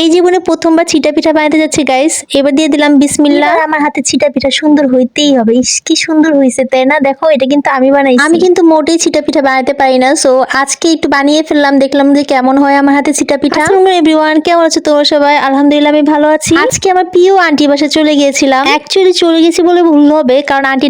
এই জীবনে প্রথমবার চিটা পিঠা বানাতে যাচ্ছি গাইস। এবার দিয়ে দিলাম বিসমিল্লাহ। আমার হাতে চিটা পিঠা সুন্দর হইতেই হবে। ইস কি সুন্দর হয়েছে তাই না? দেখো এটা কিন্তু আমি বানাইছি। আমি কিন্তু মোটেই চিটা পিঠা বানাতে পারি না, সো আজকে একটু বানিয়ে ফেললাম, দেখলাম যে কেমন হয় আমার হাতে চিটা পিঠা। আসসালামু এভরিওয়ান, কেমন আছো তোমরা সবাই? আলহামদুলিল্লাহ আমি ভালো আছি। আজকে আমার প্রিয় আন্টি বাসায় চলে গিয়েছিলাম। অ্যাকচুয়ালি চলে গেছি বলে ভুল হবে, কারণ আন্টি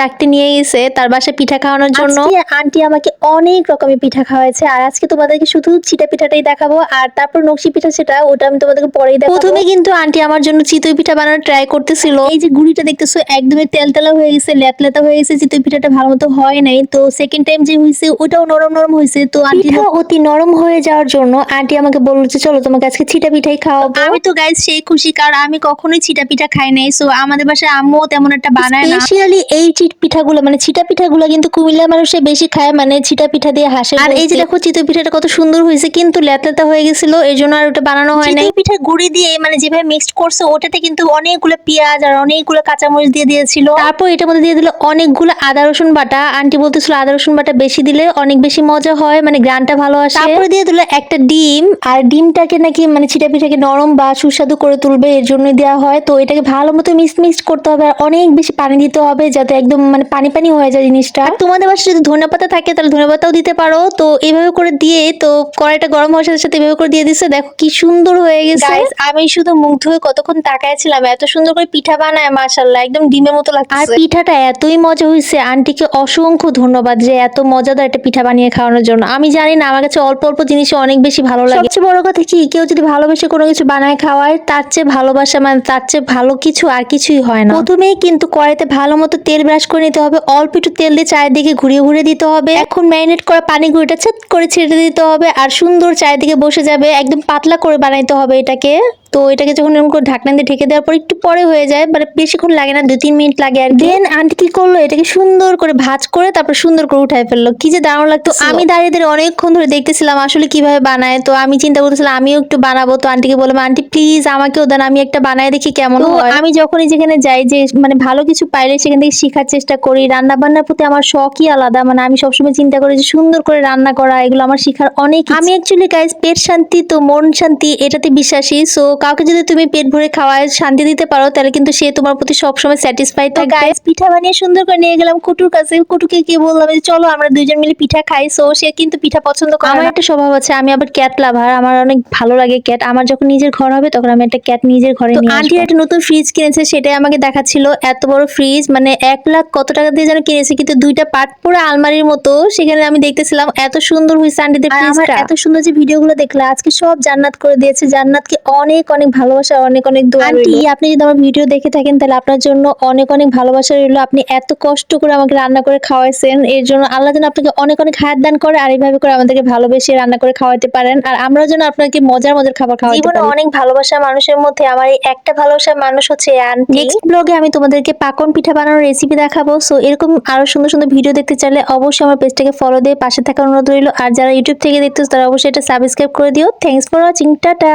ডাকতে নিয়ে গেছে তার বাসায় পিঠা খাওয়ানোর জন্য। আন্টি আমাকে অনেক রকমের পিঠা খাওয়াইছে, আর আজকে তোমাদেরকে শুধু চিটা পিঠাটাই দেখাবো, আর তারপর নকশি পিঠা সেটা ওটা আমি তোমাদেরকে পরেই দেখাবো। প্রথমে কিন্তু আন্টি আমার জন্য চিতই পিঠা বানানোর ট্রাই করতেছিল। এই যে গুড়িটা দেখতেছো একদমই তেলতেলা হয়ে গেছে, লেতলেতা হয়ে গেছে, চিতই পিঠাটা ভালো মতো হয় নাই। তো সেকেন্ড টাইম যে হয়েছে ওটাও নরম নরম হয়েছে। তো আন্টি অতি নরম হয়ে যাওয়ার জন্য আন্টি আমাকে বলল যে চলো তোমাকে আজকে চিটা পিঠাই খাওয়াবো। আমি তো গাইস সেই খুশি, কারণ আমি কখনোই চিটা পিঠা খাই নাই। সো আমাদের বাসায় আম্মু তেমন একটা বানায় না। স্পেশালি এই পিঠাগুলো মানে চিটা পিঠাগুলো কিন্তু কুমিল্লার মানুষে বেশি খায়, মানে চিটা পিঠা দিয়ে হাসে। আর এই যে দেখো চিতই পিঠাটা কত সুন্দর হয়েছে, কিন্তু লেতলেতা হয়ে গেছিল, এই জন্য আর ওটা বানানো হয় নাই। চিতই পিঠার গুড়ি দিয়ে মানে যেভাবে মিক্সড করছে ওটাতে কিন্তু অনেকগুলো পেঁয়াজ আর অনেকগুলো কাঁচামরিচ দিয়ে দিয়েছিল। তারপর এটার মধ্যে দিয়ে দিল অনেকগুলো আদা রসুন বাটা। আন্টি বলতেছিল আদা রসুন বাটা বেশি দিলে অনেক বেশি মজা হয়, মানে গ্রানটা ভালো আসে। তারপরে দিয়ে দিল একটা ডিম, আর ডিমটাকে নাকি মানে চিটা পিঠাকে নরম বা সুস্বাদু করে তুলবে, এর জন্য দেওয়া হয়। তো এটাকে ভালো মতো মিক্স করতে হবে, আর অনেক বেশি পানি দিতে হবে যাতে একদম মানে পানি পানি হয়ে যায় জিনিসটা। তোমাদের বাসায় যদি ধনেপাতা থাকে তাহলে ধনেপাতাও দিতে পারো। তো এইভাবে করে দিয়ে তো কড়াইটা গরম হওয়ার সাথে সাথে এভাবে করে দিয়ে দিচ্ছে। দেখো কি সুন্দর হয়ে গেছে। আমি শুধু মুগ্ধ হয়ে কতক্ষণ তাকাইছিলাম, এত সুন্দর করে পিঠা বানায় মাশাআল্লাহ, একদম ডিমের মতো লাগছে। আর পিঠাটা এতই মজা হয়েছে, আন্টিকে অসংখ্য ধন্যবাদ যে এত মজাদার একটা পিঠা বানিয়ে খাওয়ানোর জন্য। আমি জানি না, আমার কাছে অল্প অল্প জিনিস অনেক বেশি ভালো লাগে। সবচেয়ে বড় কথা কি, কেউ যদি ভালোবেসে কোনো কিছু বানায় খাওয়ায় তার চেয়ে ভালোবাসা, মানে তার চেয়ে ভালো কিছু আর কিছুই হয় না। প্রথমেই কিন্তু কড়াইতে ভালো মতো তেল ব্রাশ করে নিতে হবে, অল্প একটু তেল দিয়ে চারিদিকে ঘুরিয়ে দিতে হবে। এখন ম্যারিনেট করা পানি গুঁড়িটা ছেদ করে ছেড়ে দিতে হবে, আর সুন্দর চারিদিকে বসে যাবে। একদম পাতলা করে বানাইতে হবে এটাকে। তো এটাকে যখন এরকম করে ঢাকনা দিয়ে ঢেকে দেওয়ার পর একটু পরে হয়ে যায়, মানে বেশিক্ষণ লাগে না, 2-3 মিনিট লাগে আর। দেন আন্টি কি করলো, এটাকে সুন্দর করে ভাজ করে তারপর সুন্দর করে উঠায় ফেললো। কি যে দারুণ লাগতো। আমি দাঁড়িয়ে অনেকক্ষণ ধরে দেখতেছিলাম আসলে কিভাবে বানায়। তো আমি চিন্তা করতেছিলাম আমিও একটু বানাবো। তো আন্টিকে বললাম আন্টি প্লিজ আমাকেও দেন, আমি একটা বানায় দেখি কেমন হয়। আমি যখনই যেখানে যাই, যে মানে ভালো কিছু পাইলে সেখান থেকে শেখার চেষ্টা করি। রান্না বান্নার প্রতি আমার শখই আলাদা, মানে আমি সবসময় চিন্তা করি যে সুন্দর করে রান্না করা, এগুলো আমার শেখার অনেক। আমি অ্যাকচুয়ালি গাইস পেট শান্তি তো মন শান্তি এটাতে বিশ্বাসী। সো কাউকে যদি তুমি পেট ভরে খাওয়ায় শান্তি দিতে পারো তাহলে কিন্তু সে তোমার প্রতি সবসময় স্যাটিসফাইড থাকবে। গাইস পিঠা বানিয়ে সুন্দর করে নিয়ে গেলাম কুটুর কাছে। কুটুকে কি বললাম যে চলো আমরা দুইজন মিলে পিঠা খাই। সো সে কিন্তু পিঠা পছন্দ করে। আমার একটা স্বভাব আছে, আমি আবার ক্যাট লাভার, আমার অনেক ভালো লাগে ক্যাট। আমার যখন নিজের ঘর হবে তখন আমি একটা ক্যাট নিজের ঘরে নিয়ে আসবো। আন্টি একটা নতুন ফ্রিজ কিনেছে, সেটাই আমাকে দেখাচ্ছিল। এত বড় ফ্রিজ, মানে 1 লাখ কত টাকা দিয়ে যেন কিনেছে, কিন্তু 2টা পার্ট পুরো আলমারির মতো। সেখানে আমি দেখতেছিলাম এত সুন্দর হয়েছে আন্টিদের ফ্রিজটা। এত সুন্দর যে ভিডিওগুলো দেখলে আজকে সব জান্নাত করে দিয়েছে। জান্নাতকে অনেক অনেক ভালোবাসা, অনেক অনেক দোয়া রইলো। আন্টি আপনি যদি আমার ভিডিও দেখে থাকেন তাহলে আপনার জন্য অনেক অনেক ভালোবাসা রইলো। আপনি এত কষ্ট করে আমাকে রান্না করে খাওয়াইছেন, এর জন্য আল্লাহ যেন আপনাকে অনেক অনেক হায়াত দান করে, আর এইভাবে করে আমাদেরকে ভালোবেসে রান্না করে খাওয়াতে পারেন, আর আমরাও যেন আপনাকে মজার মজার খাবার খাওয়াতে পারি। জীবনে অনেক ভালোবাসা মানুষের মধ্যে আমার এই একটা ভালোবাসার মানুষ হচ্ছে আন্টি। নেক্সট ব্লগে আমি তোমাদেরকে পাকন পিঠা বানানোর রেসিপি দেখাবো। সো এরকম আরো সুন্দর সুন্দর ভিডিও দেখতে চাইলে অবশ্যই আমার পেজটাকে ফলো দিয়ে পাশে থাকার অনুরোধ রইলো। আর যারা ইউটিউব থেকে দেখতেছো তারা অবশ্যই এটা সাবস্ক্রাইব করে দিও। Thanks for watching, tata.